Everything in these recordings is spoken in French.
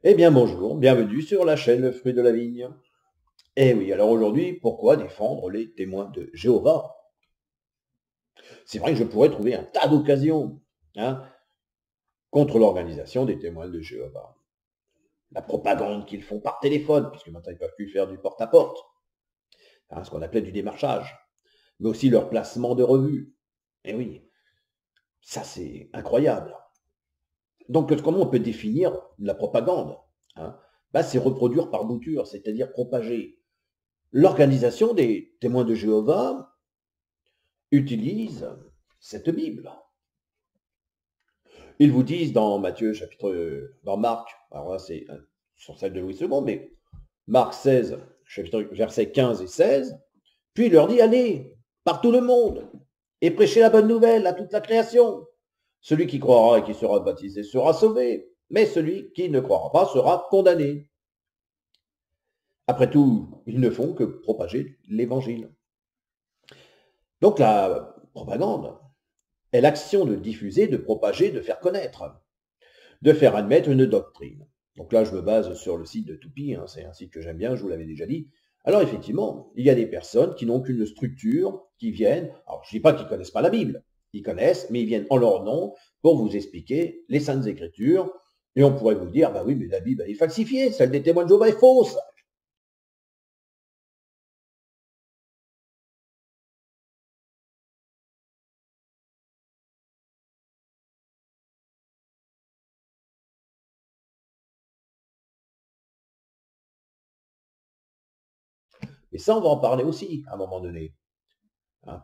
Eh bien bonjour, bienvenue sur la chaîne Le Fruit de la Vigne. Eh oui, alors aujourd'hui, pourquoi défendre les témoins de Jéhovah? C'est vrai que je pourrais trouver un tas d'occasions hein, contre l'organisation des témoins de Jéhovah. La propagande qu'ils font par téléphone, puisque maintenant ils ne peuvent plus faire du porte-à-porte, ce qu'on appelait du démarchage, mais aussi leur placement de revues. Eh oui, ça c'est incroyable. Donc comment on peut définir la propagande hein? C'est reproduire par bouture, c'est-à-dire propager. L'organisation des témoins de Jéhovah utilise cette Bible. Ils vous disent dans Matthieu, dans Marc, alors là c'est sur celle de Louis II, mais Marc 16, versets 15 et 16, puis il leur dit, allez, par tout le monde, et prêchez la bonne nouvelle à toute la création. Celui qui croira et qui sera baptisé sera sauvé, mais celui qui ne croira pas sera condamné. Après tout, ils ne font que propager l'évangile. Donc la propagande est l'action de diffuser, de propager, de faire connaître, de faire admettre une doctrine. Donc là, je me base sur le site de Toupie, c'est un site que j'aime bien, je vous l'avais déjà dit. Alors effectivement, il y a des personnes qui n'ont qu'une structure, qui viennent, alors je ne dis pas qu'ils ne connaissent pas la Bible, ils connaissent, mais ils viennent en leur nom pour vous expliquer les Saintes Écritures, et on pourrait vous dire, bah oui, mais la Bible elle est falsifiée, celle des témoins de Jéhovah est fausse. Et ça, on va en parler aussi à un moment donné. Hein.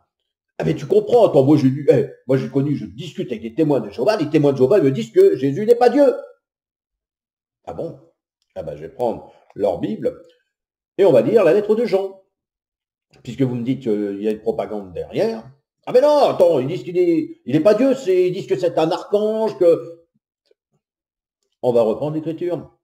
Ah mais tu comprends, attends, moi j'ai connu, je discute avec des témoins de Jéhovah, les témoins de Jéhovah me disent que Jésus n'est pas Dieu. Ah bon? Ah ben je vais prendre leur Bible et on va lire la lettre de Jean. Puisque vous me dites qu'il y a une propagande derrière. Ah mais non, attends, ils disent il est pas Dieu, ils disent que c'est un archange, que... On va reprendre l'écriture.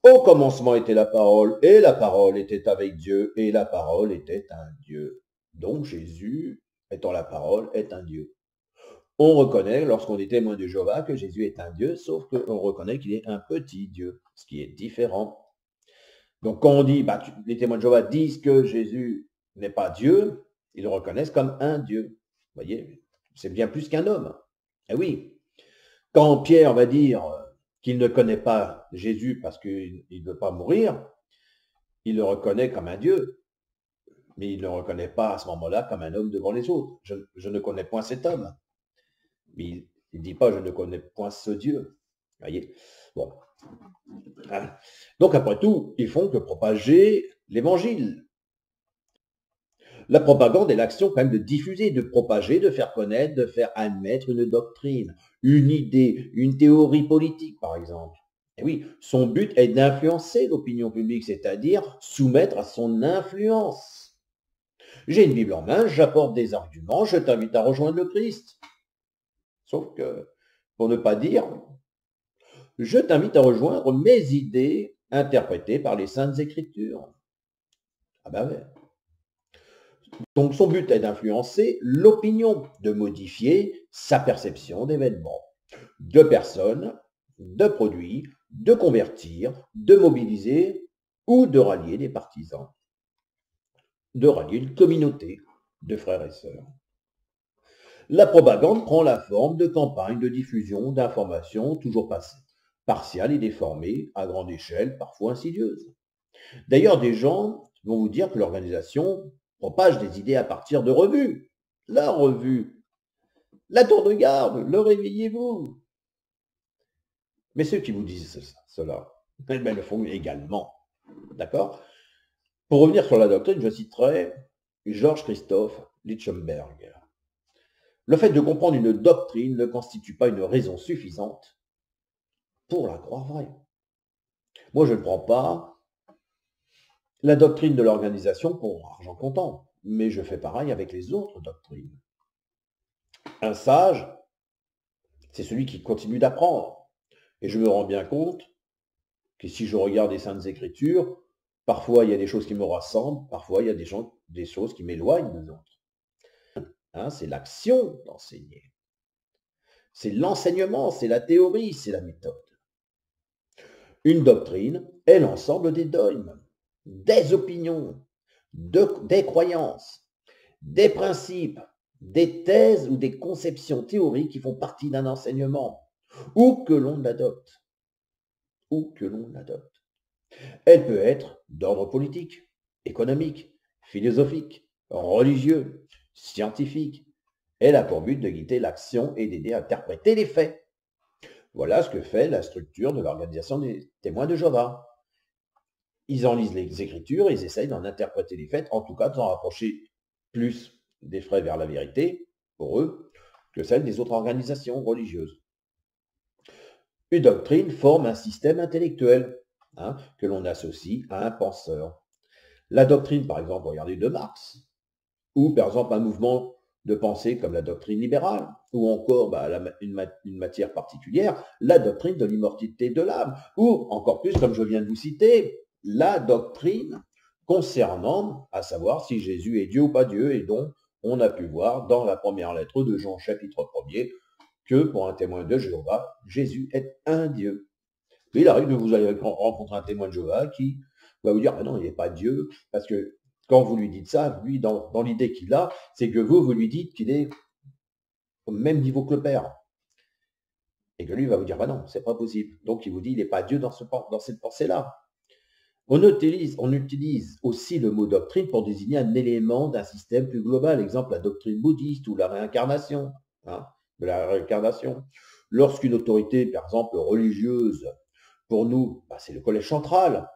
Au commencement était la parole, et la parole était avec Dieu, et la parole était un Dieu. Donc Jésus, étant la parole, est un Dieu. On reconnaît, lorsqu'on est témoin de Jéhovah, que Jésus est un Dieu, sauf qu'on reconnaît qu'il est un petit Dieu, ce qui est différent. Donc quand on dit, les témoins de Jéhovah disent que Jésus n'est pas Dieu, ils le reconnaissent comme un Dieu. Vous voyez, c'est bien plus qu'un homme. Eh oui, quand Pierre va dire qu'il ne connaît pas Jésus parce qu'il ne veut pas mourir, il le reconnaît comme un Dieu, mais il ne le reconnaît pas à ce moment-là comme un homme devant les autres. Je ne connais point cet homme. Mais il ne dit pas je ne connais point ce Dieu. Vous voyez, bon. Donc après tout, ils font que propager l'évangile. La propagande est l'action quand même de diffuser, de propager, de faire connaître, de faire admettre une doctrine, une idée, une théorie politique, par exemple. Et oui, son but est d'influencer l'opinion publique, c'est-à-dire soumettre à son influence. J'ai une Bible en main, j'apporte des arguments, je t'invite à rejoindre le Christ. Sauf que, pour ne pas dire, je t'invite à rejoindre mes idées interprétées par les Saintes Écritures. Ah ben ouais. Donc son but est d'influencer l'opinion, de modifier sa perception d'événements, de personnes, de produits, de convertir, de mobiliser ou de rallier des partisans, de rallier une communauté de frères et sœurs. La propagande prend la forme de campagnes de diffusion d'informations toujours partiales et déformées, à grande échelle, parfois insidieuses. D'ailleurs, des gens vont vous dire que l'organisation propage des idées à partir de revues. La revue, la tour de garde, le réveillez-vous. Mais ceux qui vous disent cela, le font également. D'accord? Pour revenir sur la doctrine, je citerai Georges Christophe Lichtenberg. Le fait de comprendre une doctrine ne constitue pas une raison suffisante pour la croire vraie. Moi, je ne prends pas la doctrine de l'organisation pour argent comptant, mais je fais pareil avec les autres doctrines. Un sage, c'est celui qui continue d'apprendre. Et je me rends bien compte que si je regarde les Saintes Écritures, parfois il y a des choses qui me rassemblent, parfois il y a des choses qui m'éloignent des autres. C'est l'action d'enseigner. C'est l'enseignement, c'est la théorie, c'est la méthode. Une doctrine est l'ensemble des dogmes, des opinions, des croyances, des principes, des thèses ou des conceptions théoriques qui font partie d'un enseignement, ou que l'on adopte. Ou que l'on adopte. Elle peut être d'ordre politique, économique, philosophique, religieux, scientifique. Elle a pour but de guider l'action et d'aider à interpréter les faits. Voilà ce que fait la structure de l'organisation des témoins de Jéhovah. Ils en lisent les Écritures, ils essayent d'en interpréter les faits, en tout cas de s'en rapprocher plus des frais vers la vérité, pour eux, que celle des autres organisations religieuses. Une doctrine forme un système intellectuel que l'on associe à un penseur. La doctrine, par exemple, regardez de Marx, ou par exemple un mouvement de pensée comme la doctrine libérale, ou encore une matière particulière, la doctrine de l'immortalité de l'âme, ou encore plus, comme je viens de vous citer, la doctrine concernant, à savoir si Jésus est Dieu ou pas Dieu, et dont on a pu voir dans la première lettre de Jean, chapitre 1er, que pour un témoin de Jéhovah, Jésus est un Dieu. Mais il arrive que vous allez rencontrer un témoin de Jéhovah qui va vous dire, ah non, il n'est pas Dieu, parce que quand vous lui dites ça, lui, dans l'idée qu'il a, c'est que vous lui dites qu'il est au même niveau que le Père. Et que lui va vous dire, bah non, c'est pas possible. Donc il vous dit, il n'est pas Dieu dans cette pensée-là. On utilise aussi le mot doctrine pour désigner un élément d'un système plus global. Exemple, la doctrine bouddhiste ou la réincarnation. De la réincarnation. Lorsqu'une autorité, par exemple, religieuse, pour nous, c'est le collège central.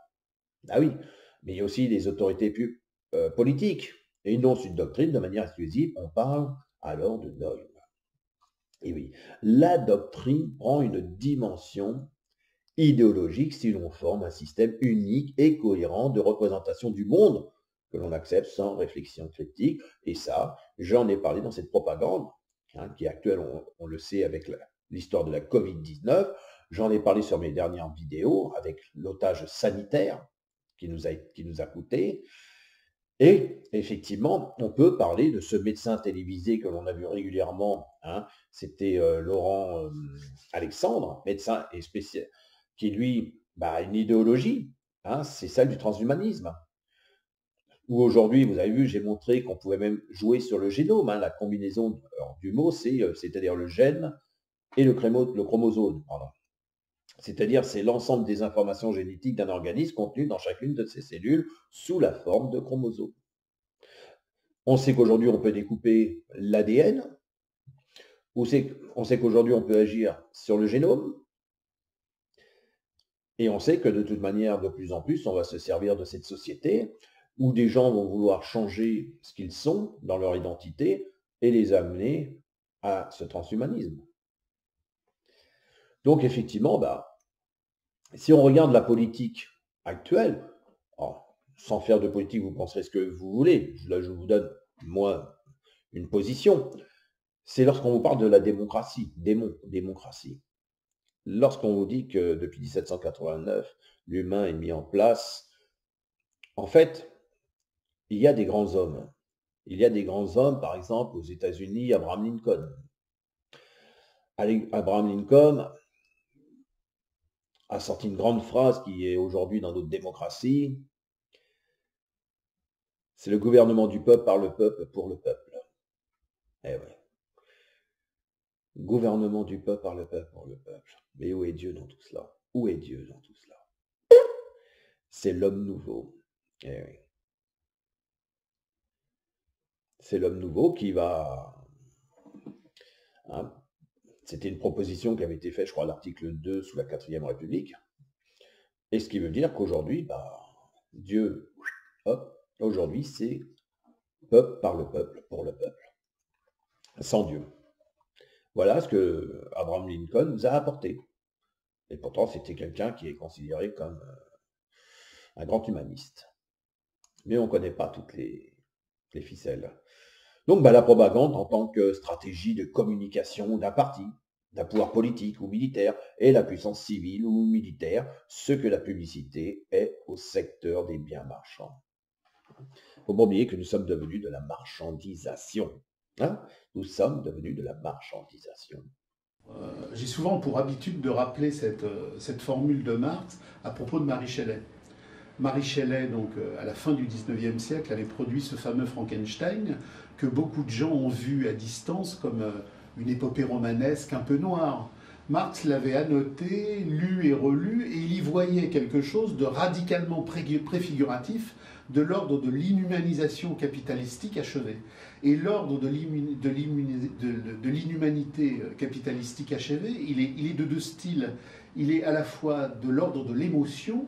Ah oui, mais il y a aussi les autorités plus politiques. Et non une doctrine de manière exclusive, on parle alors de dogme. Et oui, la doctrine prend une dimension idéologique si l'on forme un système unique et cohérent de représentation du monde que l'on accepte sans réflexion critique. Et ça, j'en ai parlé dans cette propagande, qui est actuelle, on le sait, avec l'histoire de la Covid-19. J'en ai parlé sur mes dernières vidéos avec l'otage sanitaire qui nous a coûté. Et effectivement, on peut parler de ce médecin télévisé que l'on a vu régulièrement. C'était Laurent Alexandre, médecin et spécial, qui lui a une idéologie, c'est celle du transhumanisme. Où aujourd'hui, vous avez vu, j'ai montré qu'on pouvait même jouer sur le génome. La combinaison du mot, c'est-à-dire le gène et le chromosome. C'est-à-dire, c'est l'ensemble des informations génétiques d'un organisme contenues dans chacune de ses cellules sous la forme de chromosomes. On sait qu'aujourd'hui, on peut découper l'ADN. On sait qu'aujourd'hui, on peut agir sur le génome. Et on sait que de toute manière, de plus en plus, on va se servir de cette société où des gens vont vouloir changer ce qu'ils sont dans leur identité et les amener à ce transhumanisme. Donc effectivement, si on regarde la politique actuelle, sans faire de politique, vous penserez ce que vous voulez. Là, je vous donne, moi, une position. C'est lorsqu'on vous parle de la démocratie, démocratie. Lorsqu'on vous dit que depuis 1789, l'humain est mis en place, en fait, il y a des grands hommes. Il y a des grands hommes, par exemple, aux États-Unis, Abraham Lincoln. Abraham Lincoln a sorti une grande phrase qui est aujourd'hui dans notre démocratie. C'est le gouvernement du peuple par le peuple pour le peuple. Eh oui. Gouvernement du peuple par le peuple pour le peuple. Mais où est Dieu dans tout cela? Où est Dieu dans tout cela? C'est l'homme nouveau. Eh oui. C'est l'homme nouveau qui va... C'était une proposition qui avait été faite, je crois, à l'article 2 sous la 4e République. Et ce qui veut dire qu'aujourd'hui, Dieu, aujourd'hui, c'est peuple par le peuple, pour le peuple, sans Dieu. Voilà ce que Abraham Lincoln nous a apporté. Et pourtant, c'était quelqu'un qui est considéré comme un grand humaniste. Mais on ne connaît pas toutes les ficelles. Donc, la propagande en tant que stratégie de communication d'un parti, d'un pouvoir politique ou militaire, et la puissance civile ou militaire, ce que la publicité est au secteur des biens marchands. Il ne faut pas oublier que nous sommes devenus de la marchandisation. Nous sommes devenus de la marchandisation. J'ai souvent pour habitude de rappeler cette formule de Marx à propos de Marie Shelley. Marie Shelley, donc, à la fin du 19e siècle, avait produit ce fameux Frankenstein que beaucoup de gens ont vu à distance comme une épopée romanesque un peu noire. Marx l'avait annoté, lu et relu, et il y voyait quelque chose de radicalement préfiguratif de l'ordre de l'inhumanisation capitalistique achevée. Et l'ordre de l'inhumanité capitalistique achevée, il est de deux styles. Il est à la fois de l'ordre de l'émotion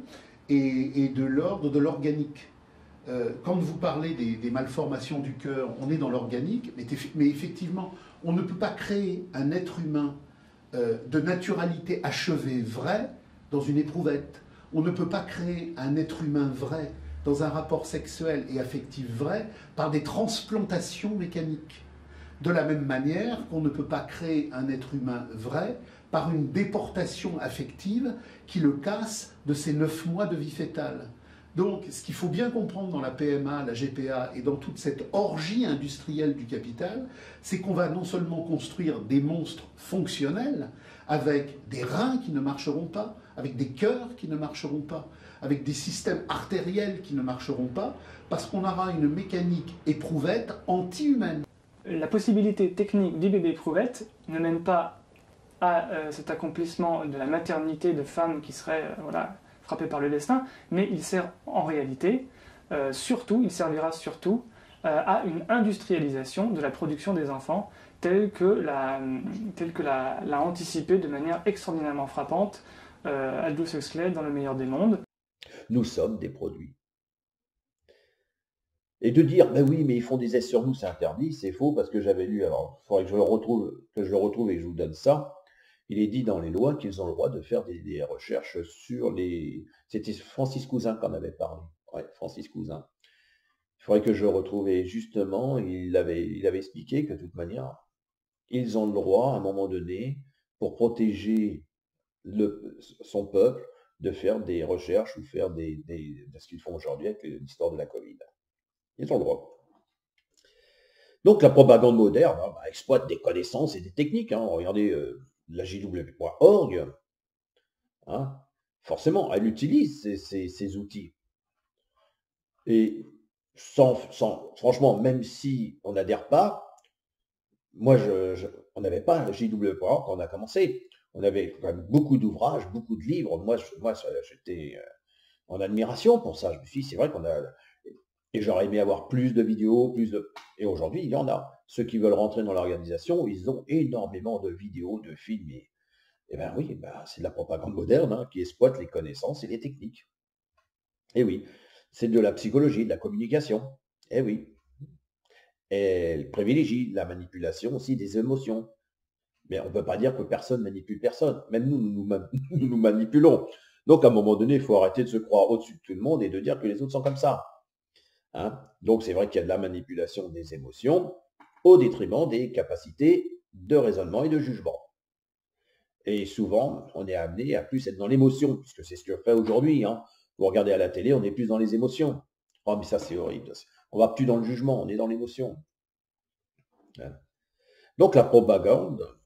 et de l'ordre de l'organique. Quand vous parlez des malformations du cœur, on est dans l'organique, mais effectivement, on ne peut pas créer un être humain de naturalité achevée vraie dans une éprouvette. On ne peut pas créer un être humain vrai dans un rapport sexuel et affectif vrai par des transplantations mécaniques. De la même manière qu'on ne peut pas créer un être humain vrai par une déportation affective qui le casse de ses 9 mois de vie fétale. Donc, ce qu'il faut bien comprendre dans la PMA, la GPA et dans toute cette orgie industrielle du capital, c'est qu'on va non seulement construire des monstres fonctionnels, avec des reins qui ne marcheront pas, avec des cœurs qui ne marcheront pas, avec des systèmes artériels qui ne marcheront pas, parce qu'on aura une mécanique éprouvette anti-humaine. La possibilité technique du bébé éprouvette ne mène pas à cet accomplissement de la maternité de femmes qui seraient frappées par le destin, mais il sert en réalité, il servira surtout à une industrialisation de la production des enfants telle que l'a anticipé de manière extraordinairement frappante Aldous Huxley dans Le meilleur des mondes. Nous sommes des produits. Et de dire, ben oui, mais ils font des essais sur nous, c'est interdit, c'est faux, parce que j'avais lu, alors il faudrait que je le retrouve et que je vous donne ça. Il est dit dans les lois qu'ils ont le droit de faire des recherches sur les... C'était Francis Cousin qui en avait parlé. Ouais, Francis Cousin. Il faudrait que je retrouve, et justement, il avait expliqué que de toute manière, ils ont le droit, à un moment donné, pour protéger son peuple, de faire des recherches ou faire de ce qu'ils font aujourd'hui avec l'histoire de la Covid. Ils ont le droit. Donc la propagande moderne exploite des connaissances et des techniques. Regardez la JW.org, forcément, elle utilise ces outils. Et franchement, même si on n'adhère pas, moi, on n'avait pas la JW.org quand on a commencé. On avait quand même beaucoup d'ouvrages, beaucoup de livres. Moi j'étais en admiration pour ça. Je me suis dit, c'est vrai qu'on a... Et j'aurais aimé avoir plus de vidéos, Et aujourd'hui, il y en a. Ceux qui veulent rentrer dans l'organisation, ils ont énormément de vidéos, de films. Et ben oui, c'est de la propagande moderne qui exploite les connaissances et les techniques. Et oui, c'est de la psychologie, de la communication. Et oui. Elle privilégie la manipulation aussi des émotions. Mais on ne peut pas dire que personne manipule personne. Même nous manipulons. Donc à un moment donné, il faut arrêter de se croire au-dessus de tout le monde et de dire que les autres sont comme ça. Donc c'est vrai qu'il y a de la manipulation des émotions au détriment des capacités de raisonnement et de jugement. Et souvent, on est amené à plus être dans l'émotion, puisque c'est ce que fait aujourd'hui. Vous regardez à la télé, on est plus dans les émotions. Oh, mais ça, c'est horrible. On va plus dans le jugement, on est dans l'émotion. Donc la propagande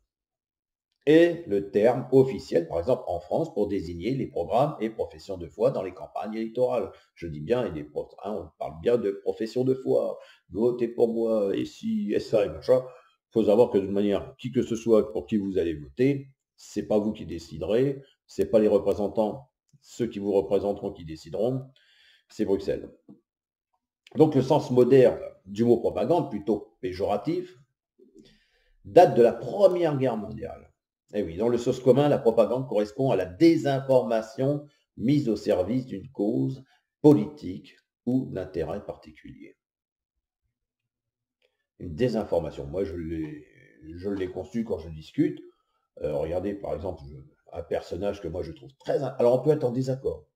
est le terme officiel, par exemple en France, pour désigner les programmes et professions de foi dans les campagnes électorales. Je dis bien, on parle bien de profession de foi. Votez pour moi, et si, et ça, et machin. Il faut savoir que de manière, qui que ce soit pour qui vous allez voter, c'est pas vous qui déciderez, c'est pas les représentants, ceux qui vous représenteront qui décideront, c'est Bruxelles. Donc le sens moderne du mot propagande, plutôt péjoratif, date de la Première Guerre mondiale. Et oui, dans le sens commun, la propagande correspond à la désinformation mise au service d'une cause politique ou d'intérêt particulier. Une désinformation. Moi, je l'ai conçu quand je discute. Regardez, par exemple, un personnage que moi je trouve très... Alors, on peut être en désaccord.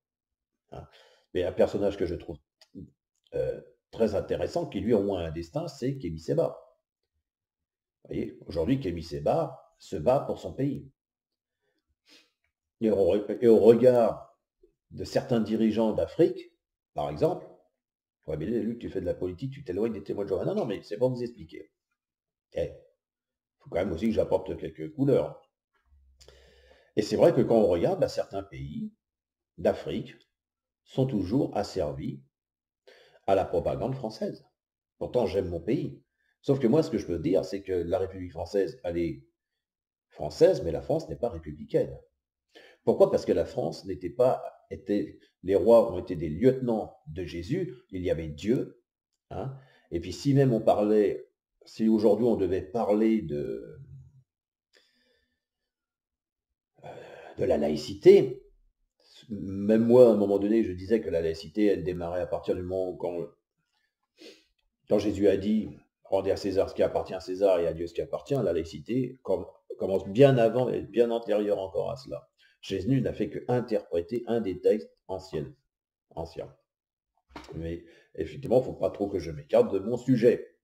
Mais un personnage que je trouve très intéressant, qui lui a au moins un destin, c'est Kémy Séba. Vous voyez, aujourd'hui, Kémy Séba se bat pour son pays. Et au regard de certains dirigeants d'Afrique, par exemple, ouais, mais Luc, tu fais de la politique, tu t'éloignes des témoins de Jéhovah. Non, mais c'est pour vous expliquer. Il faut quand même aussi que j'apporte quelques couleurs. Et c'est vrai que quand on regarde, certains pays d'Afrique sont toujours asservis à la propagande française. Pourtant, j'aime mon pays. Sauf que moi, ce que je peux dire, c'est que la République française, elle est française, mais la France n'est pas républicaine. Pourquoi? Parce que la France n'était pas, les rois ont été des lieutenants de Jésus, il y avait Dieu, hein. Et puis si même on parlait, si aujourd'hui on devait parler de la laïcité, même moi, à un moment donné, je disais que la laïcité, elle démarrait à partir du moment où quand Jésus a dit « Rendez à César ce qui appartient à César et à Dieu ce qui appartient », la laïcité commence bien avant et bien antérieure encore à cela. Jésus n'a fait qu'interpréter un des textes anciens. Mais effectivement, il ne faut pas trop que je m'écarte de mon sujet.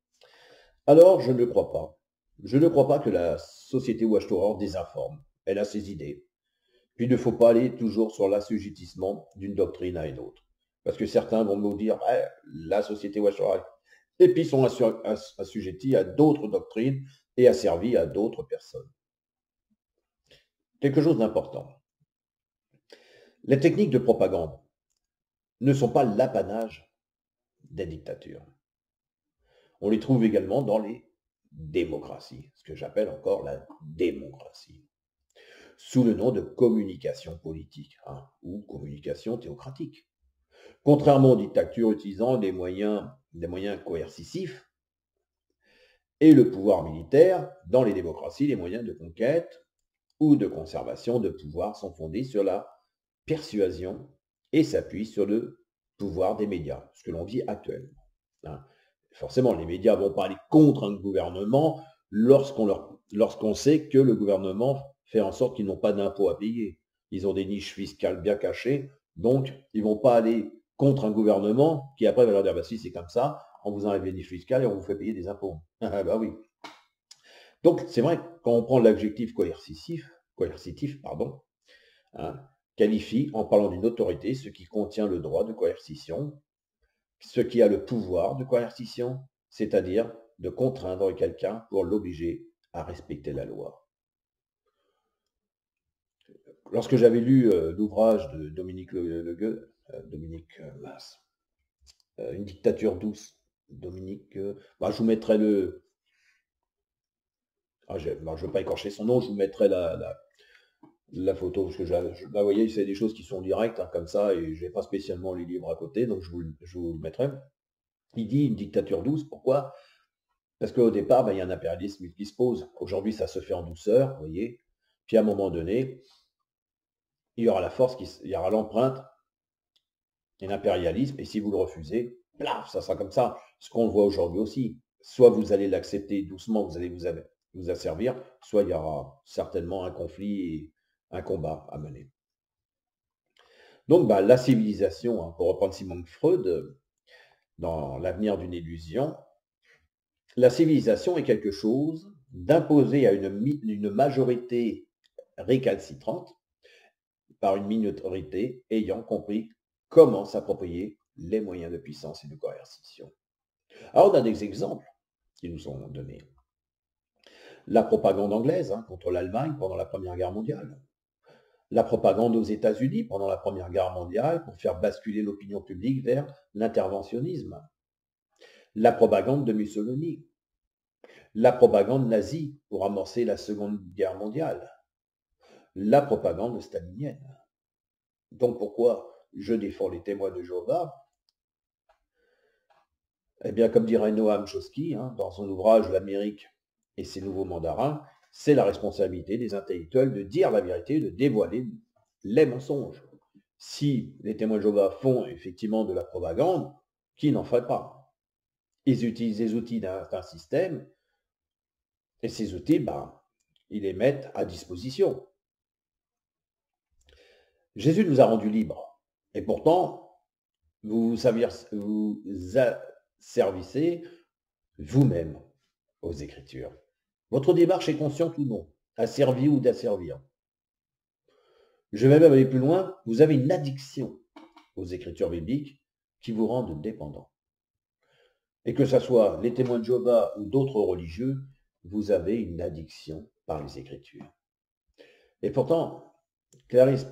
Alors, je ne crois pas. Je ne crois pas que la société Watchtower désinforme. Elle a ses idées. Puis il ne faut pas aller toujours sur l'assujettissement d'une doctrine à une autre. Parce que certains vont nous dire la société Watchtower, et puis sont assujettis à d'autres doctrines et asservis à d'autres personnes. Quelque chose d'important. Les techniques de propagande ne sont pas l'apanage des dictatures. On les trouve également dans les démocraties, ce que j'appelle encore la démocratie, sous le nom de communication politique ou communication théocratique. Contrairement aux dictatures utilisant des moyens coercitifs et le pouvoir militaire, dans les démocraties, les moyens de conquête ou de conservation de pouvoir sont fondés sur la persuasion et s'appuient sur le pouvoir des médias, ce que l'on vit actuellement. Forcément, les médias ne vont pas aller contre un gouvernement lorsqu'on sait que le gouvernement fait en sorte qu'ils n'ont pas d'impôts à payer. Ils ont des niches fiscales bien cachées, donc ils ne vont pas aller contre un gouvernement qui après va leur dire si c'est comme ça, on vous enlève les niches fiscales et on vous fait payer des impôts. Oui. Donc c'est vrai, quand on prend l'adjectif coercitif, qualifie en parlant d'une autorité ce qui contient le droit de coercition, ce qui a le pouvoir de coercition, c'est-à-dire de contraindre quelqu'un pour l'obliger à respecter la loi. Lorsque j'avais lu l'ouvrage de Dominique Legueux, Une dictature douce, je vous mettrai je ne veux pas écorcher son nom, je vous mettrai la photo, parce que vous voyez, c'est des choses qui sont directes, comme ça, et je n'ai pas spécialement les livres à côté, donc je vous le mettrai. Il dit une dictature douce, pourquoi? Parce qu'au départ, il y a un impérialisme qui se pose. Aujourd'hui, ça se fait en douceur, vous voyez. Puis à un moment donné, il y aura la force, il y aura l'empreinte et l'impérialisme, et si vous le refusez, plaf, ça sera comme ça. Ce qu'on voit aujourd'hui aussi. Soit vous allez l'accepter doucement, vous allez vous asservir, soit il y aura certainement un conflit et un combat à mener. Donc, la civilisation, pour reprendre Sigmund Freud, dans L'avenir d'une illusion, la civilisation est quelque chose d'imposé à une majorité récalcitrante par une minorité ayant compris comment s'approprier les moyens de puissance et de coercition. Alors, on a des exemples qui nous sont donnés. La propagande anglaise contre l'Allemagne pendant la Première Guerre mondiale. La propagande aux États-Unis pendant la Première Guerre mondiale pour faire basculer l'opinion publique vers l'interventionnisme. La propagande de Mussolini. La propagande nazie pour amorcer la Seconde Guerre mondiale. La propagande stalinienne. Donc pourquoi je défends les témoins de Jéhovah? Eh bien, comme dirait Noam Chomsky, dans son ouvrage L'Amérique et ses nouveaux mandarins, c'est la responsabilité des intellectuels de dire la vérité, de dévoiler les mensonges. Si les témoins de Jéhovah font effectivement de la propagande, qui n'en ferait pas? Ils utilisent les outils d'un système, et ces outils, ils les mettent à disposition. Jésus nous a rendus libres, et pourtant, vous asservissez vous-même aux Écritures. Votre démarche est consciente ou non, asservie ou d'asservir. Je vais même aller plus loin, vous avez une addiction aux Écritures bibliques qui vous rendent dépendants. Et que ce soit les témoins de Jéhovah ou d'autres religieux, vous avez une addiction par les Écritures. Et pourtant, Clarice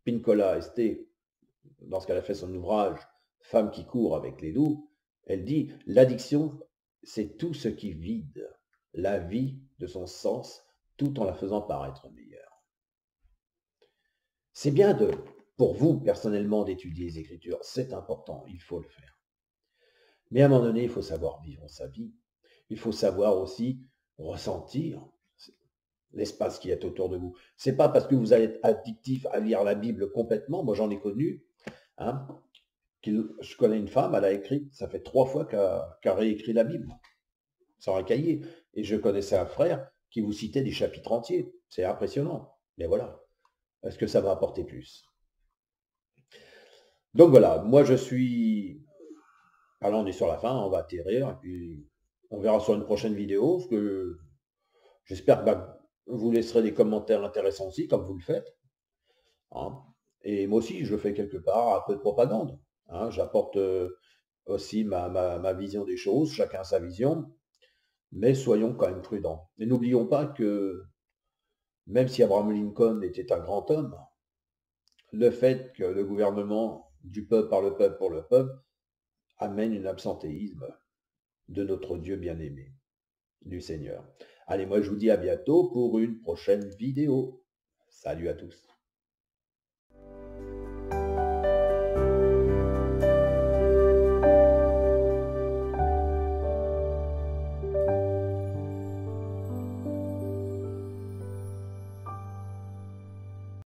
Pinkola Esté, lorsqu'elle a fait son ouvrage « Femme qui court avec les loups », elle dit « L'addiction, c'est tout ce qui vide la vie de son sens tout en la faisant paraître meilleure. » C'est bien pour vous, personnellement, d'étudier les Écritures. C'est important, il faut le faire. Mais à un moment donné, il faut savoir vivre sa vie. Il faut savoir aussi ressentir l'espace qui est autour de vous. C'est pas parce que vous allez être addictif à lire la Bible complètement, moi j'en ai connu, hein, je connais une femme, elle a écrit, ça fait 3 fois qu'elle a réécrit la Bible, sur un cahier. Et je connaissais un frère qui vous citait des chapitres entiers. C'est impressionnant. Mais voilà. Est-ce que ça va apporter plus? Donc voilà, moi je suis... Alors on est sur la fin, on va atterrir, et puis on verra sur une prochaine vidéo, parce que j'espère que vous laisserez des commentaires intéressants aussi, comme vous le faites. Hein. Et moi aussi, je fais quelque part un peu de propagande. Hein. J'apporte aussi ma vision des choses, chacun sa vision, mais soyons quand même prudents. Et n'oublions pas que même si Abraham Lincoln était un grand homme, le fait que le gouvernement du peuple par le peuple pour le peuple amène un absentéisme de notre Dieu bien-aimé, du Seigneur. Allez, moi je vous dis à bientôt pour une prochaine vidéo. Salut à tous.